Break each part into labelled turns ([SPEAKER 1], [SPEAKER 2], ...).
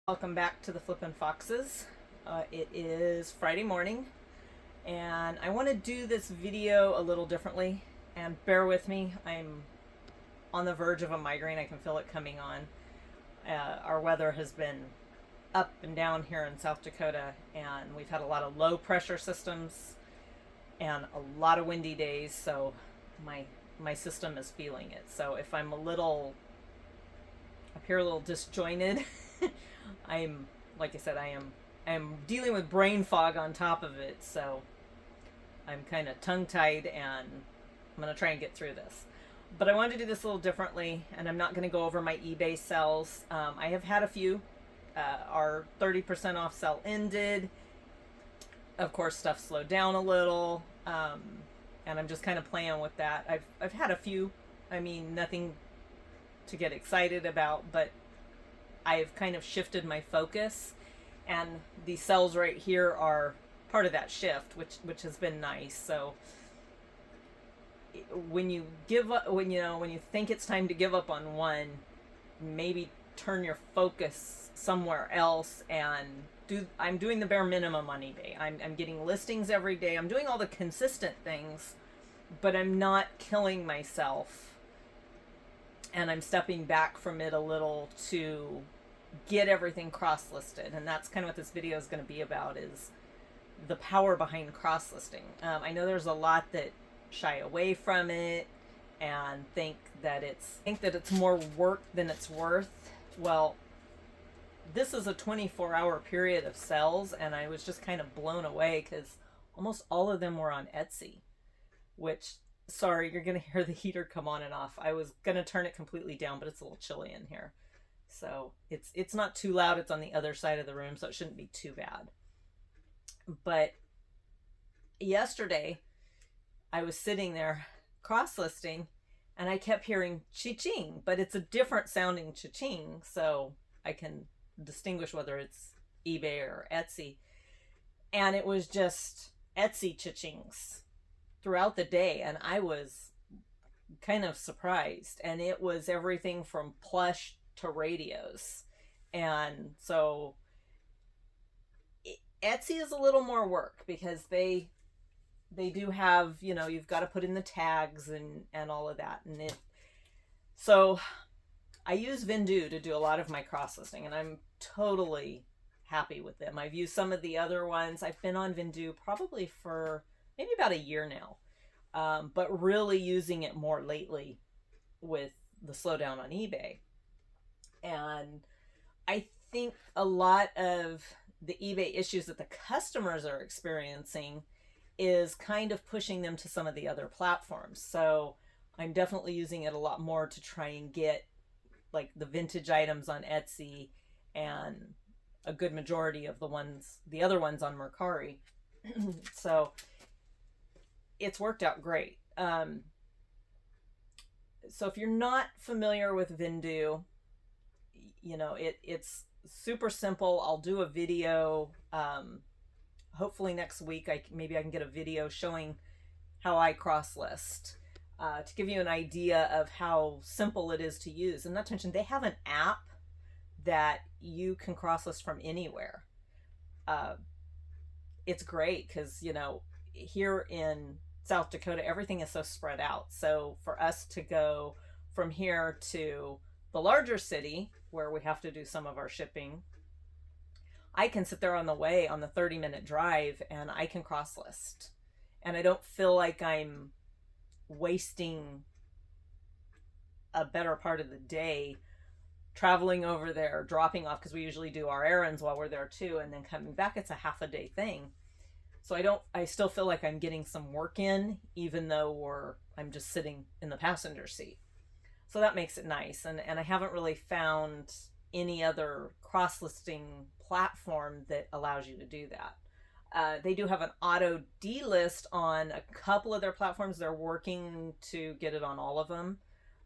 [SPEAKER 1] Welcome back to the Flippin' Foxes. It is Friday morning, and I want to do this video a little differently. And bear with me, I'm on the verge of a migraine. I can feel it coming on. Our weather has been up and down here in South Dakota, and we've had a lot of low pressure systems and a lot of windy days. So my system is feeling it. So if I'm a little up here, a little disjointed. I'm like I said, I'm dealing with brain fog on top of it, so I'm kind of tongue tied, and I'm gonna try and get through this. But I wanted to do this a little differently, and I'm not going to go over my eBay sales. I have had a few. Our 30% off sale ended. Of course, stuff slowed down a little, and I'm just kind of playing with that. I've had a few. I mean, nothing to get excited about, but I've kind of shifted my focus, and these cells right here are part of that shift, which has been nice. So when you give up, when you think it's time to give up on one, maybe turn your focus somewhere else and I'm doing the bare minimum on eBay. I'm getting listings every day. I'm doing all the consistent things, but I'm not killing myself, and I'm stepping back from it a little to get everything cross-listed. And that's kind of what this video is going to be about, is the power behind cross-listing. I know there's a lot that shy away from it and think that it's more work than it's worth. Well, this is a 24-hour period of sales, and I was just kind of blown away because almost all of them were on Etsy, which, sorry, you're going to hear the heater come on and off. I was going to turn it completely down, but it's a little chilly in here. So it's not too loud. It's on the other side of the room, so it shouldn't be too bad. But yesterday, I was sitting there cross-listing, and I kept hearing cha-ching, but it's a different sounding cha-ching, so I can distinguish whether it's eBay or Etsy. And it was just Etsy cha-chings throughout the day, and I was kind of surprised. And it was everything from plush to radios. And so Etsy is a little more work because they do have, you've got to put in the tags and all of that. And so I use Vendoo to do a lot of my cross listing, and I'm totally happy with them. I've used some of the other ones. I've been on Vendoo probably for maybe about a year now, but really using it more lately with the slowdown on eBay. And I think a lot of the eBay issues that the customers are experiencing is kind of pushing them to some of the other platforms. So I'm definitely using it a lot more to try and get like the vintage items on Etsy, and a good majority of the other ones on Mercari. So it's worked out great. So if you're not familiar with Vendoo, it's super simple. I'll do a video, hopefully next week. Maybe I can get a video showing how I cross list, to give you an idea of how simple it is to use. And not to mention, they have an app that you can cross list from anywhere. It's great because, here in South Dakota, everything is so spread out. So for us to go from here to the larger city where we have to do some of our shipping, I can sit there on the way on the 30-minute drive, and I can cross list, and I don't feel like I'm wasting a better part of the day traveling over there, dropping off, because we usually do our errands while we're there too, and then coming back. It's a half a day thing. So I still feel like I'm getting some work in, even though I'm just sitting in the passenger seat. So that makes it nice. And I haven't really found any other cross-listing platform that allows you to do that. They do have an auto delist on a couple of their platforms. They're working to get it on all of them.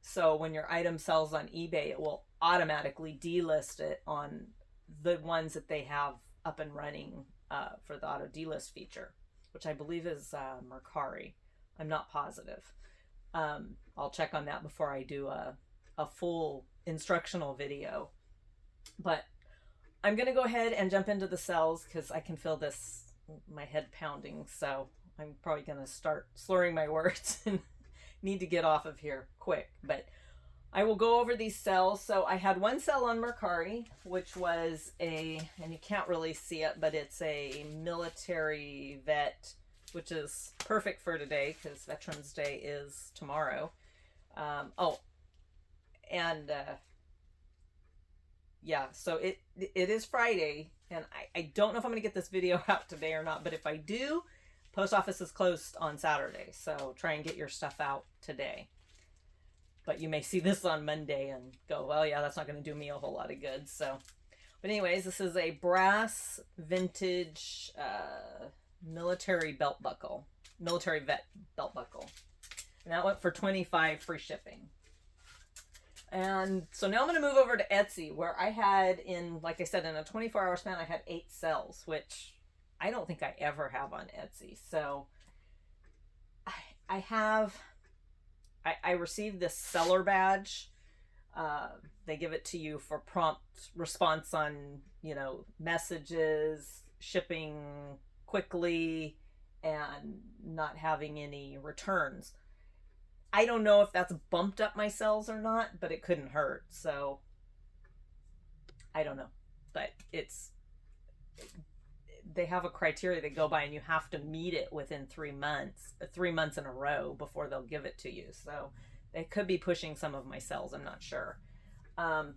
[SPEAKER 1] So when your item sells on eBay, it will automatically delist it on the ones that they have up and running for the auto delist feature, which I believe is Mercari. I'm not positive. I'll check on that before I do a full instructional video. But I'm going to go ahead and jump into the cells because I can feel my head pounding. So I'm probably going to start slurring my words and need to get off of here quick. But I will go over these cells. So I had one cell on Mercari, which was and you can't really see it, but it's a military vet, which is perfect for today because Veterans Day is tomorrow. Yeah, so it is Friday, and I don't know if I'm going to get this video out today or not, but if I do, post office is closed on Saturday, so try and get your stuff out today. But you may see this on Monday and go, well, yeah, that's not going to do me a whole lot of good. So, but anyways, this is a brass vintage military vet belt buckle, and that went for $25 free shipping. And so now I'm going to move over to Etsy, where I had like I said, in a 24-hour span, I had 8 cells, which I don't think I ever have on Etsy. So I received this seller badge. They give it to you for prompt response on, messages, shipping quickly, and not having any returns. I don't know if that's bumped up my cells or not, but it couldn't hurt. So I don't know, but they have a criteria they go by, and you have to meet it within 3 months in a row before they'll give it to you. So they could be pushing some of my cells. I'm not sure. Our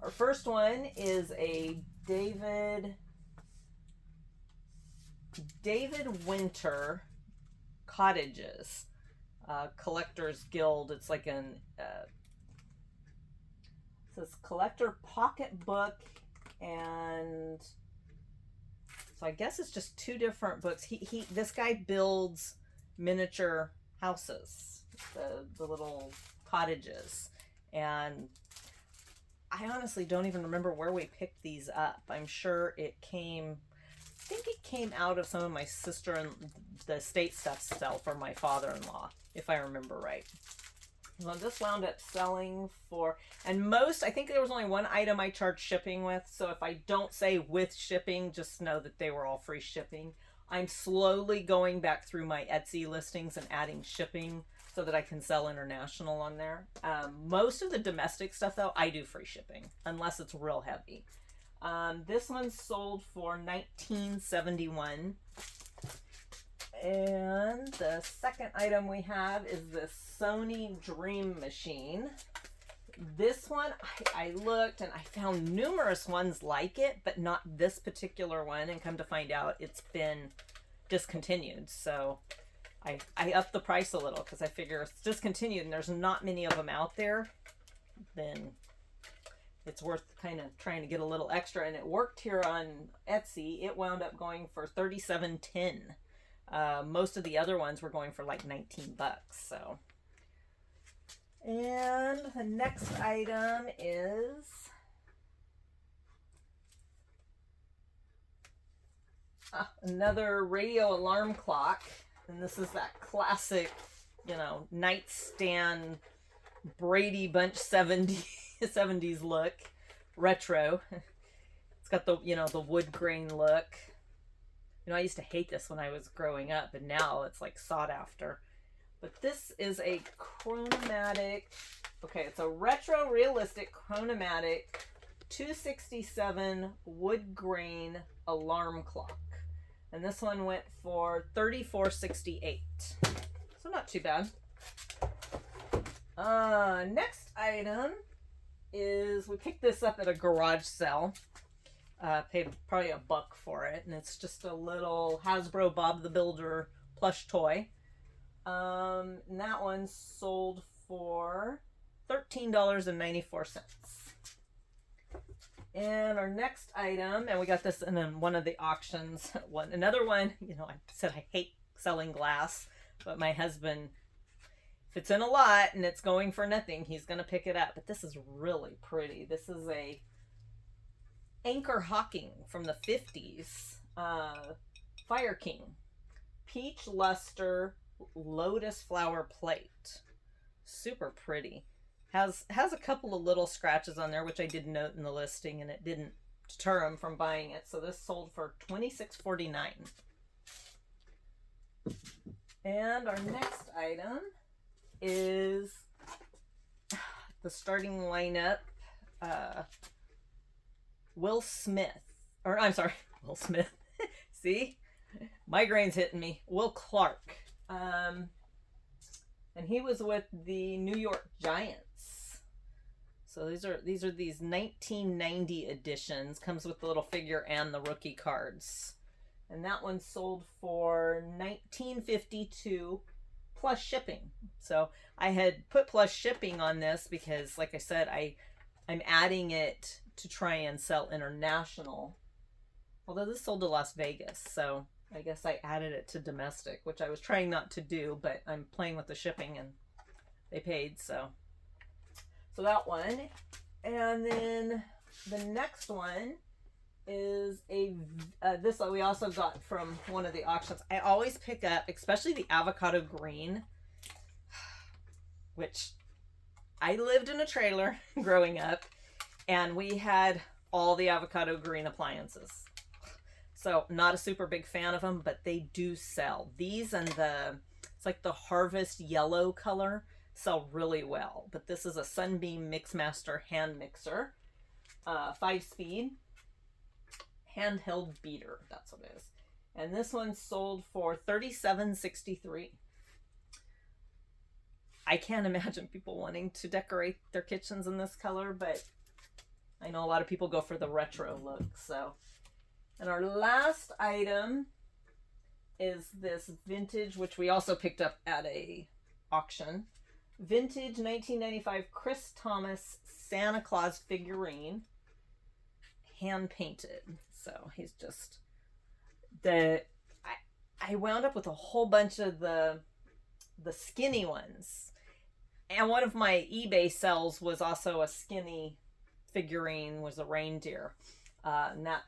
[SPEAKER 1] first one is a David Winter Cottages. Collector's Guild. It's like it says collector pocketbook, and so I guess it's just 2 different books. This guy builds miniature houses, the little cottages, and I honestly don't even remember where we picked these up. I'm sure I think it came out of some of my sister and the estate stuff sell for my father-in-law, if I remember right. Well, this wound up selling for, and I think there was only one item I charged shipping with. So if I don't say with shipping, just know that they were all free shipping. I'm slowly going back through my Etsy listings and adding shipping so that I can sell international on there. Most of the domestic stuff, though, I do free shipping unless it's real heavy. This one sold for $19.71. And the second item we have is this Sony Dream Machine. This one, I looked and I found numerous ones like it, but not this particular one. And come to find out, it's been discontinued. So I upped the price a little because I figure it's discontinued and there's not many of them out there. Then it's worth kind of trying to get a little extra. And it worked here on Etsy. It wound up going for $37.10. Most of the other ones were going for like $19. So, and the next item is another radio alarm clock, and this is that classic, nightstand Brady Bunch 70s look, retro. It's got the the wood grain look. I used to hate this when I was growing up, and now it's like sought after. But this is a chronomatic, it's a retro realistic chronomatic 267 wood grain alarm clock. And this one went for $34.68. So not too bad. Next item is, we picked this up at a garage sale. Paid probably $1 for it, and it's just a little Hasbro Bob the Builder plush toy. And that one sold for $13.94. And our next item, and we got this in one of the auctions. Another one, I said I hate selling glass, but my husband, if it's in a lot and it's going for nothing, he's going to pick it up. But this is really pretty. This is a Anchor Hawking from the 50s, Fire King, peach luster lotus flower plate. Super pretty. Has a couple of little scratches on there, which I did note in the listing, and it didn't deter them from buying it. So this sold for $26.49. And our next item is the starting lineup. Will Smith. See? Migraine's hitting me. Will Clark. And he was with the New York Giants. So these are these 1990 editions. Comes with the little figure and the rookie cards. And that one sold for $19.52 plus shipping. So I had put plus shipping on this because, like I said, I'm adding it to try and sell international. Although this sold to Las Vegas, so I guess I added it to domestic, which I was trying not to do, but I'm playing with the shipping and they paid, so that one. And then the next one is this one we also got from one of the auctions. I always pick up, especially the avocado green, which I lived in a trailer growing up, and we had all the avocado green appliances. So not a super big fan of them, but they do sell. These and it's like the harvest yellow color sell really well. But this is a Sunbeam Mixmaster hand mixer, 5-speed handheld beater. That's what it is. And this one sold for $37.63. I can't imagine people wanting to decorate their kitchens in this color, but I know a lot of people go for the retro look. So. And our last item is this vintage, which we also picked up at a auction. Vintage 1995 Chris Thomas Santa Claus figurine, hand painted. So he's just I wound up with a whole bunch of the skinny ones, and one of my eBay sells was also a skinny figurine, was a reindeer, and that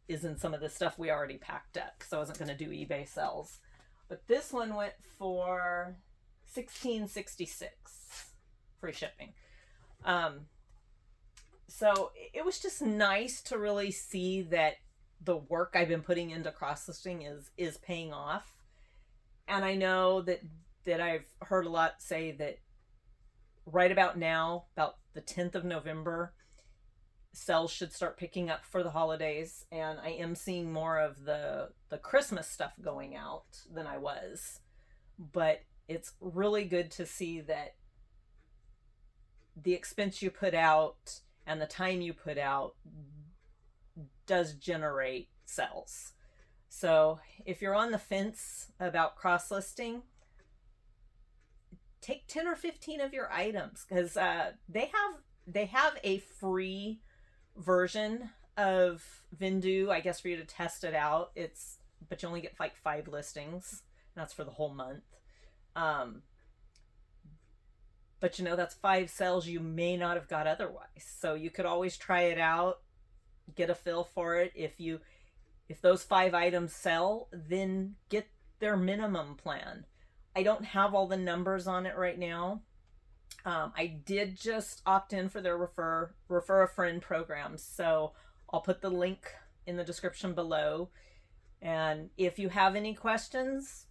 [SPEAKER 1] is in some of the stuff we already packed up because I wasn't going to do eBay sells. But this one went for $16.66, free shipping. So it was just nice to really see that the work I've been putting into cross-listing is paying off. And I know that I've heard a lot say that right about now, about the 10th of November, sales should start picking up for the holidays, and I am seeing more of the Christmas stuff going out than I was. But it's really good to see that the expense you put out and the time you put out does generate sales. So if you're on the fence about cross-listing, take 10 or 15 of your items, because they have a free version of Vendoo, I guess, for you to test it out. But you only get like 5 listings, and that's for the whole month. But that's 5 sales you may not have got otherwise. So you could always try it out, get a feel for it. If those 5 items sell, then get their minimum plan. I don't have all the numbers on it right now. I did just opt in for their refer a friend program, so I'll put the link in the description below. And if you have any questions,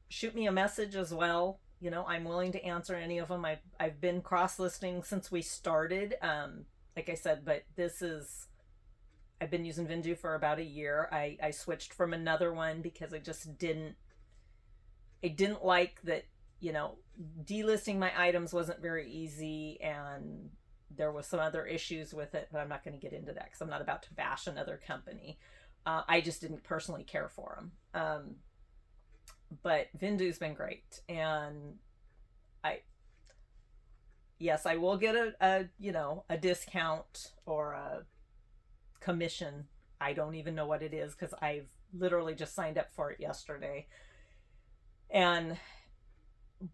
[SPEAKER 1] shoot me a message as well. I'm willing to answer any of them. I've been cross-listing since we started, like I said, but I've been using Vendoo for about a year. I switched from another one because I just didn't like that, delisting my items wasn't very easy, and there was some other issues with it, but I'm not going to get into that because I'm not about to bash another company. I just didn't personally care for them. But Vendoo's been great, and I will get a discount or a commission. I don't even know what it is because I've literally just signed up for it yesterday.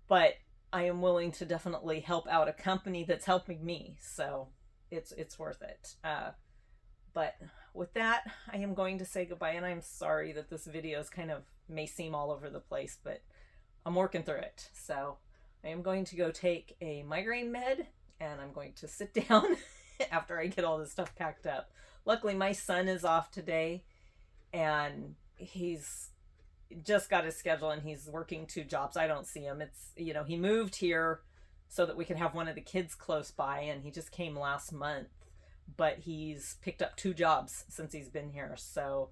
[SPEAKER 1] But I am willing to definitely help out a company that's helping me, so it's worth it. But with that, I am going to say goodbye, and I'm sorry that this video is may seem all over the place, but I'm working through it. So I am going to go take a migraine med, and I'm going to sit down after I get all this stuff packed up. luckily my son is off today, and he's just got his schedule and he's working 2 jobs. I don't see him. It's, he moved here so that we could have one of the kids close by, and he just came last month, but he's picked up 2 jobs since he's been here. So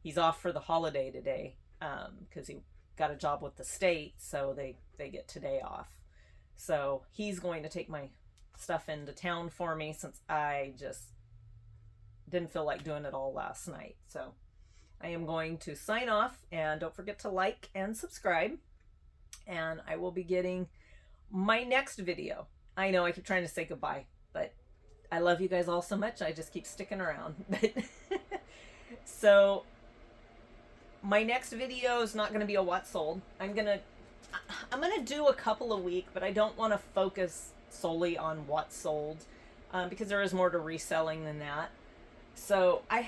[SPEAKER 1] he's off for the holiday today, because he got a job with the state, so they get today off. So he's going to take my stuff into town for me, since I just didn't feel like doing it all last night. So I am going to sign off, and don't forget to like and subscribe, and I will be getting my next video. I know I keep trying to say goodbye, but I love you guys all so much, I just keep sticking around. So my next video is not going to be a what sold. I'm gonna do a couple a week, but I don't want to focus solely on what sold, because there is more to reselling than that. So I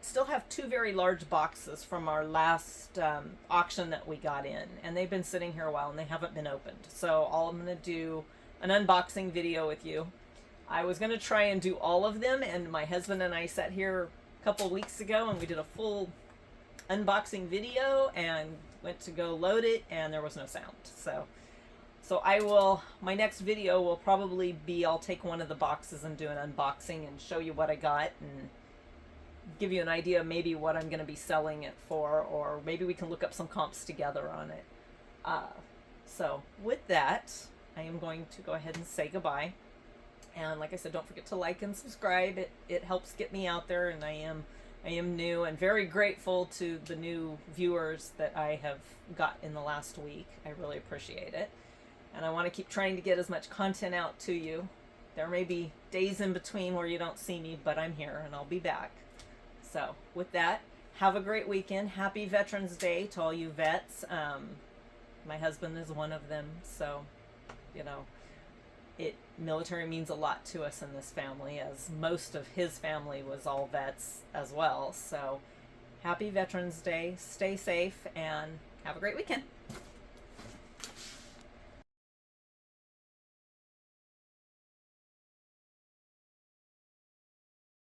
[SPEAKER 1] still have 2 very large boxes from our last auction that we got in, and they've been sitting here a while and they haven't been opened. So I'm going to do an unboxing video with you. I was going to try and do all of them, and my husband and I sat here a couple of weeks ago and we did a full unboxing video and went to go load it, and there was no sound. So my next video will probably be, I'll take one of the boxes and do an unboxing and show you what I got, and give you an idea maybe what I'm going to be selling it for, or maybe we can look up some comps together on it. So with that, I am going to go ahead and say goodbye. And like I said, don't forget to like and subscribe. It helps get me out there, and I am new and very grateful to the new viewers that I have got in the last week. I really appreciate it. And I want to keep trying to get as much content out to you. There may be days in between where you don't see me, but I'm here and I'll be back. So with that, have a great weekend. Happy Veterans Day to all you vets. My husband is one of them, so military means a lot to us in this family, as most of his family was all vets as well. So happy Veterans Day, stay safe, and have a great weekend.